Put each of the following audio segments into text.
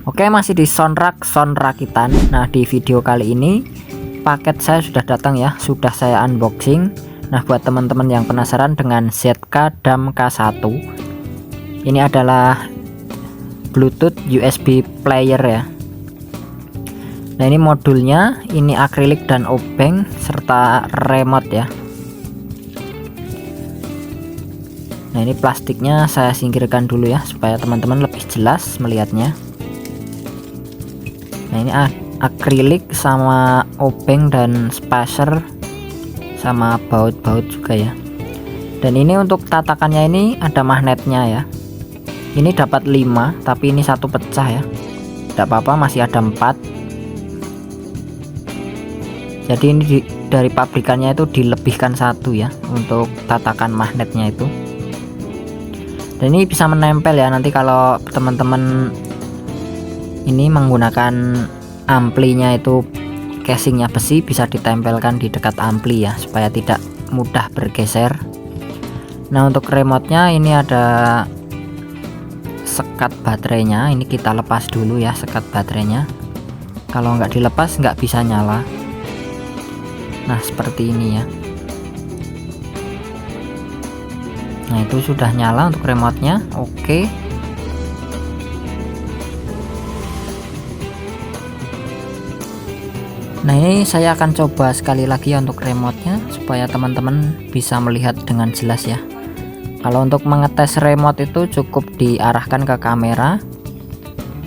Oke, masih di sound rakitan. Nah, di video kali ini paket saya sudah datang ya, sudah saya unboxing. Nah, buat teman-teman yang penasaran dengan ZK DAM K1, ini adalah Bluetooth USB player ya. Nah, ini modulnya, ini akrilik dan obeng serta remote ya. Nah, ini plastiknya saya singkirkan dulu ya supaya teman-teman lebih jelas melihatnya. Nah, ini akrilik sama obeng dan spacer sama baut-baut juga ya. Dan ini untuk tatakannya ini ada magnetnya ya. Ini dapat 5, tapi ini satu pecah ya. Tidak apa-apa, masih ada 4. Jadi ini dari pabrikannya itu dilebihkan 1 ya untuk tatakan magnetnya itu. Dan ini bisa menempel ya, nanti kalau teman-teman ini menggunakan amplinya itu casingnya besi, bisa ditempelkan di dekat ampli ya supaya tidak mudah bergeser. Nah, untuk remote-nya ini ada sekat baterainya, ini kita lepas dulu ya sekat baterainya. Kalau nggak dilepas nggak bisa nyala. Nah, seperti ini ya. Nah, itu sudah nyala untuk remote-nya. Oke. Nah, ini saya akan coba sekali lagi ya untuk remote-nya supaya teman-teman bisa melihat dengan jelas ya. Kalau untuk mengetes remote itu cukup diarahkan ke kamera,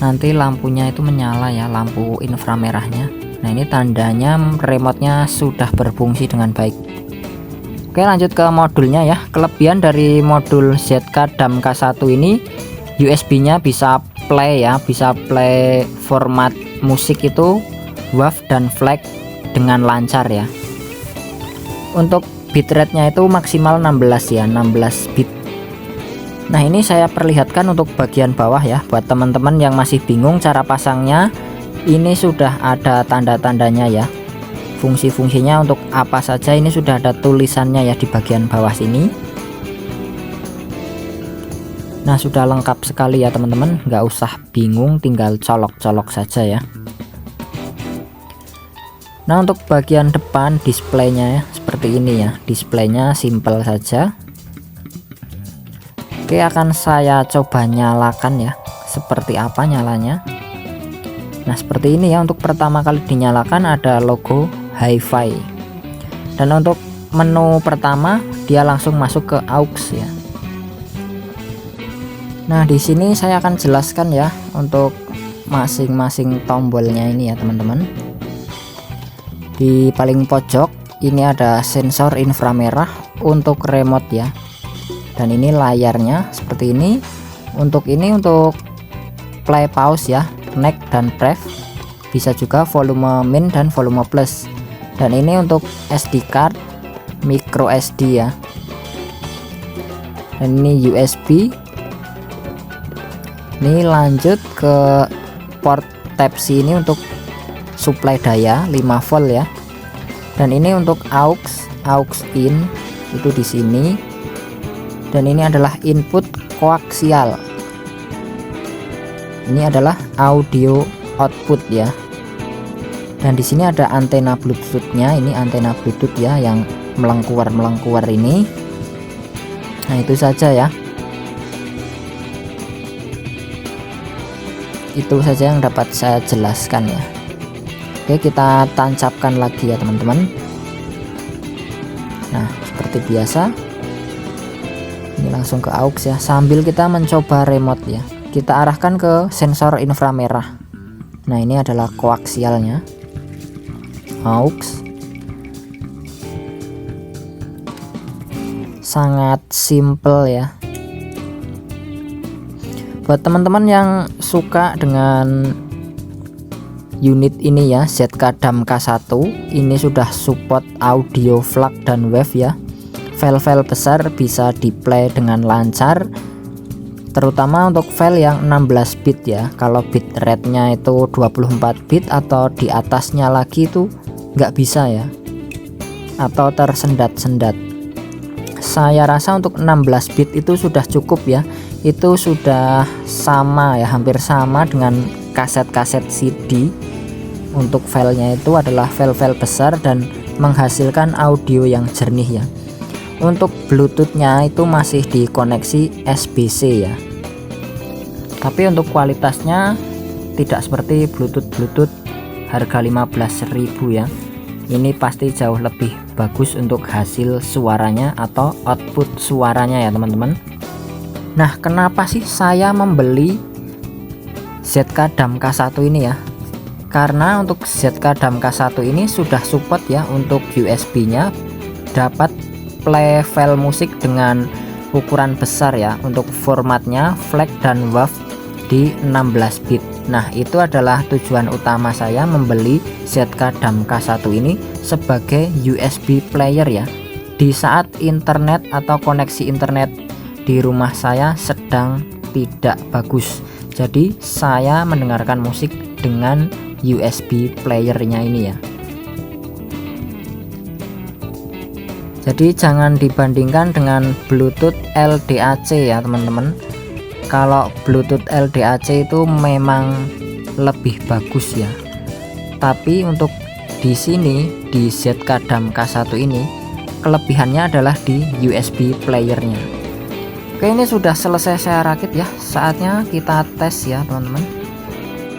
nanti lampunya itu menyala ya, lampu inframerahnya. Nah, ini tandanya remote-nya sudah berfungsi dengan baik. Oke, lanjut ke modulnya ya. Kelebihan dari modul ZK DAM K1 ini, USB-nya bisa play ya, bisa play format musik itu WAV dan FLAC dengan lancar ya. Untuk bitrate-nya itu maksimal 16 ya, 16 bit. Nah, ini saya perlihatkan untuk bagian bawah ya, buat teman-teman yang masih bingung cara pasangnya. Ini sudah ada tanda-tandanya ya, fungsi-fungsinya untuk apa saja ini sudah ada tulisannya ya di bagian bawah sini. Nah, sudah lengkap sekali ya teman-teman, nggak usah bingung, tinggal colok-colok saja ya. Nah, untuk bagian depan displaynya ya seperti ini ya, displaynya simple saja. Oke, akan saya coba nyalakan ya, seperti apa nyalanya. Nah, seperti ini ya. Untuk pertama kali dinyalakan ada logo Hi-Fi, dan untuk menu pertama dia langsung masuk ke aux ya. Nah, di sini saya akan jelaskan ya untuk masing-masing tombolnya ini ya teman-teman. Di paling pojok ini ada sensor inframerah untuk remote ya, dan ini layarnya seperti ini. Untuk ini untuk play pause ya, neck dan pref, bisa juga volume min dan volume plus. Dan ini untuk SD card, micro SD ya, dan ini USB. Ini lanjut ke port Type C, ini untuk suplai daya 5 volt ya. Dan ini untuk aux in itu di sini. Dan ini adalah input koaksial. Ini adalah audio output ya. Dan di sini ada antena Bluetooth-nya, ini antena Bluetooth ya yang melengkuar ini. Nah, itu saja ya. Itu saja yang dapat saya jelaskan ya. Oke, kita tancapkan lagi ya teman-teman. Nah, seperti biasa, ini langsung ke aux ya, sambil kita mencoba remote ya. Kita arahkan ke sensor inframerah. Nah, ini adalah koaksialnya, aux. Sangat simple ya. Buat teman-teman yang suka dengan unit ini ya, ZK DAM K1, ini sudah support audio FLAC dan WAV ya. File-file besar bisa di play dengan lancar, terutama untuk file yang 16 bit ya. Kalau bit rate-nya itu 24 bit atau di atasnya lagi itu nggak bisa ya, atau tersendat-sendat. Saya rasa untuk 16 bit itu sudah cukup ya. itu sudah sama ya, hampir sama dengan kaset-kaset CD. Untuk filenya itu adalah file-file besar dan menghasilkan audio yang jernih ya. Untuk Bluetoothnya itu masih dikoneksi SBC ya, tapi untuk kualitasnya tidak seperti Bluetooth harga 15.000 ya. Ini pasti jauh lebih bagus untuk hasil suaranya atau output suaranya ya teman-teman. Nah, kenapa sih saya membeli ZK Dam K1 ini ya? Karena untuk ZK Dam K1 ini sudah support ya untuk USB nya, dapat play file musik dengan ukuran besar ya. Untuk formatnya FLAC dan WAV di 16 bit. Nah, itu adalah tujuan utama saya membeli ZK Dam K1 ini sebagai USB player ya. Di saat internet atau koneksi internet di rumah saya sedang tidak bagus, jadi saya mendengarkan musik dengan USB playernya ini ya. Jadi jangan dibandingkan dengan Bluetooth LDAC ya teman-teman. Kalau Bluetooth LDAC itu memang lebih bagus ya, tapi untuk di sini di ZK Dam K1 ini kelebihannya adalah di USB playernya. Oke, ini sudah selesai saya rakit ya, saatnya kita tes ya teman-teman.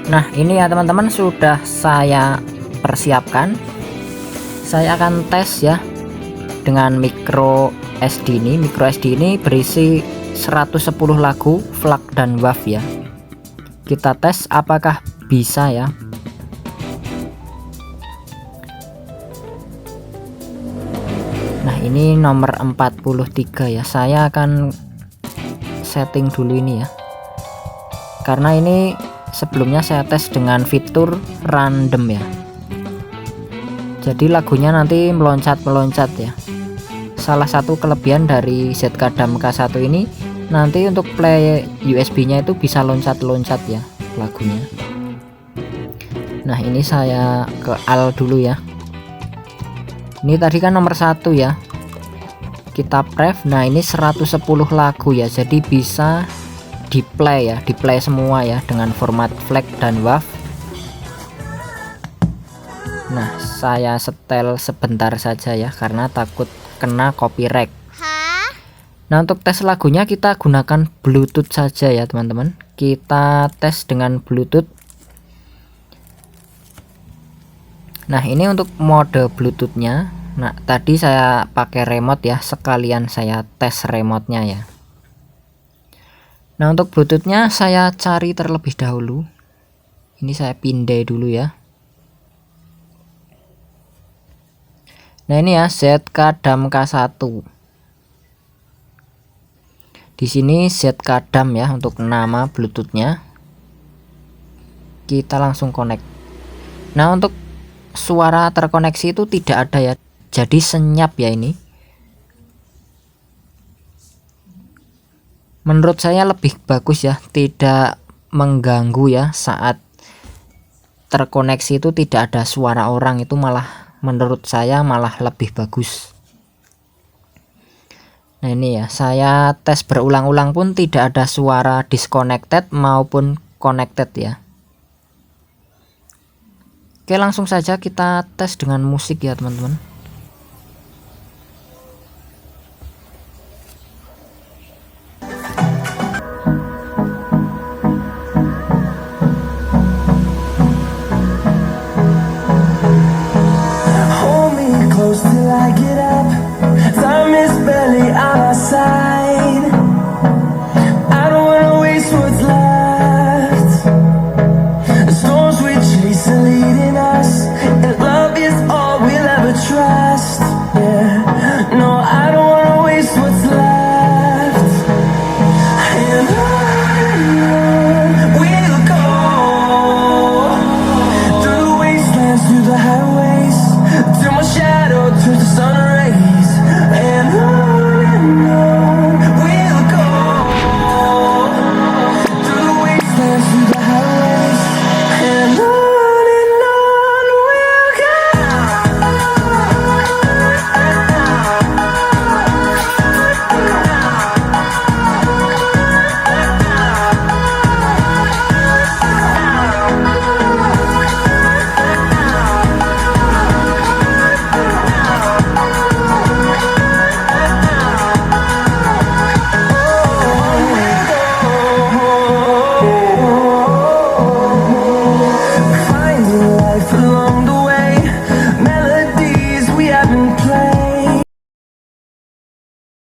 Nah, ini ya teman-teman sudah saya persiapkan. Saya akan tes ya dengan micro SD ini. Micro SD ini berisi 110 lagu FLAC dan WAV ya. Kita tes apakah bisa ya. Nah, ini nomor 43 ya. Saya akan setting dulu ini ya, karena ini sebelumnya saya tes dengan fitur random ya, jadi lagunya nanti meloncat-meloncat ya. Salah satu kelebihan dari ZK Dam K1 ini, nanti untuk play USB nya itu bisa loncat-loncat ya lagunya. Nah, ini saya ke al dulu ya. Ini tadi kan nomor 1 ya, kita pref. Nah, ini 110 lagu ya, jadi bisa di play ya, di play semua ya dengan format FLAC dan WAV. Nah, saya setel sebentar saja ya karena takut kena copyright. Nah, untuk tes lagunya kita gunakan Bluetooth saja ya teman-teman. Kita tes dengan Bluetooth. Nah, ini untuk mode Bluetoothnya. Nah, tadi saya pakai remote ya, sekalian saya tes remote-nya ya. Nah, untuk Bluetooth-nya saya cari terlebih dahulu. Ini saya pindai dulu ya. Nah, ini ya ZK Dam K1. Di sini ZK Dam ya untuk nama Bluetooth-nya. Kita langsung connect. Nah, untuk suara terkoneksi itu tidak ada ya. Jadi senyap ya ini. Menurut saya lebih bagus ya, tidak mengganggu ya saat terkoneksi itu tidak ada suara orang, itu malah menurut saya malah lebih bagus. Nah, ini ya, saya tes berulang-ulang pun tidak ada suara disconnected maupun connected ya. Oke, langsung saja kita tes dengan musik ya teman-teman.